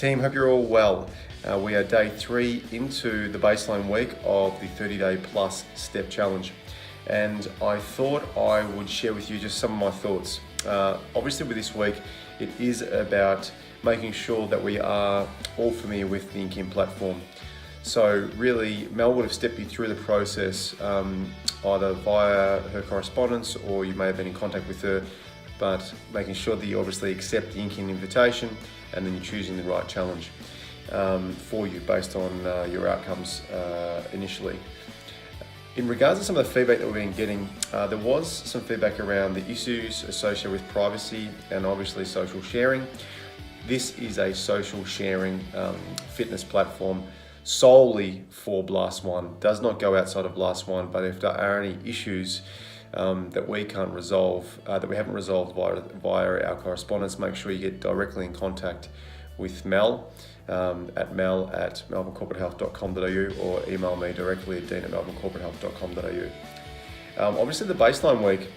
Team, hope you're all well. We are day 3 into the baseline week of the 30-day plus step challenge. And I thought I would share with you just some of my thoughts. Obviously with this week, it is about making sure that we are all familiar with the INKIN platform. So really, Mel would have stepped you through the process either via her correspondence or you may have been in contact with her, but making sure that you obviously accept the INKIN invitation and then you're choosing the right challenge for you based on your outcomes initially. In regards to some of the feedback that we've been getting, there was some feedback around the issues associated with privacy and obviously social sharing. This is a social sharing fitness platform solely for Blast One. Does not go outside of Blast One, but if there are any issues that we can't resolve, that we haven't resolved via our correspondence, make sure you get directly in contact with Mel at mel@melbournecorporatehealth.com.au or email me directly at dean@melbournecorporatehealth.com.au. Obviously the baseline week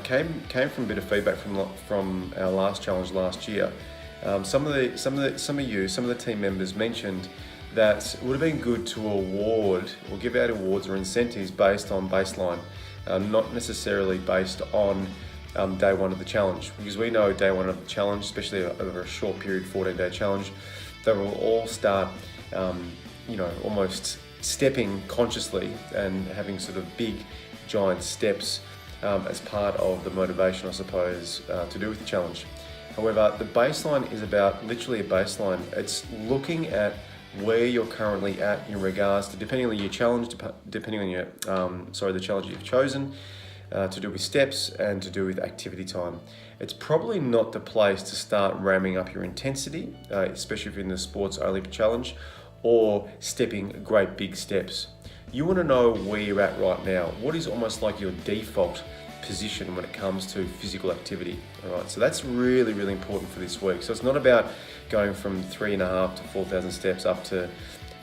came from a bit of feedback from our last challenge last year. Some of the team members mentioned that it would have been good to award or give out awards or incentives based on baseline, not necessarily based on day one of the challenge, because we know day one of the challenge, especially over a short period, 14-day challenge, they will all start, almost stepping consciously and having sort of big, giant steps as part of the motivation, I suppose, to do with the challenge. However, the baseline is about literally a baseline. It's looking at where you're currently at in regards to, depending on your challenge, depending on your, the challenge you've chosen, to do with steps and to do with activity time. It's probably not the place to start ramming up your intensity, especially if you're in the sports only challenge or stepping great big steps. You want to know where you're at right now. What is almost like your default position when it comes to physical activity. All right, so that's really, really important for this week. So it's not about going from 3,500 to 4,000 steps up to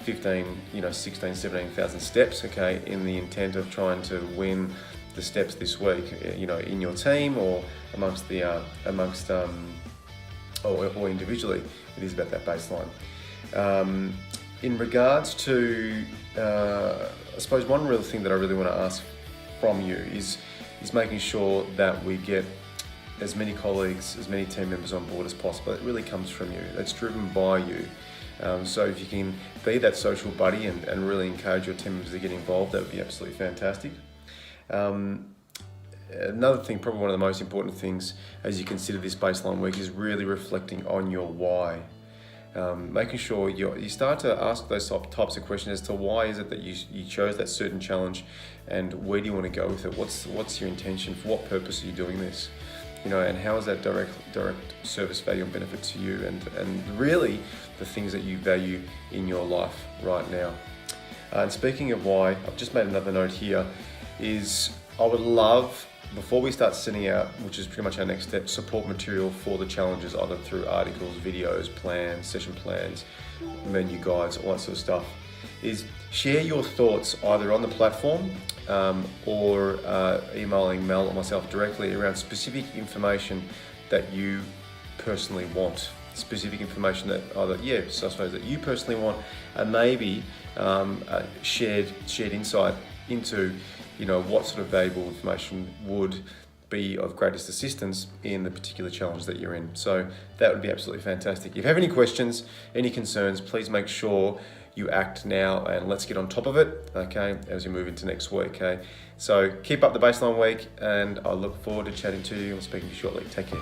15, 16, 17,000 steps, okay, in the intent of trying to win the steps this week, in your team or or individually. It is about that baseline. In regards to, I suppose one real thing that I really want to ask from you is making sure that we get as many colleagues, as many team members on board as possible. It really comes from you. It's driven by you. So if you can be that social buddy and really encourage your team members to get involved, that would be absolutely fantastic. Another thing, probably one of the most important things as you consider this baseline week, is really reflecting on your why. Making sure you start to ask those types of questions as to why is it that you chose that certain challenge and where do you want to go with it? What's your intention? For what purpose are you doing this? And how is that direct service value and benefit to you and really the things that you value in your life right now. And speaking of why, I've just made another note here, is I would love, before we start sending out, which is pretty much our next step, support material for the challenges, either through articles, videos, plans, session plans, menu guides, all that sort of stuff, is share your thoughts either on the platform or emailing Mel or myself directly around specific information that you personally want. Specific information that I suppose that you personally want, and maybe shared insight into what sort of valuable information would be of greatest assistance in the particular challenge that you're in. So that would be absolutely fantastic. If you have any questions, any concerns, please make sure you act now and let's get on top of it, okay, as we move into next week, okay? So keep up the baseline week and I look forward to chatting to you and speaking to you shortly. Take care.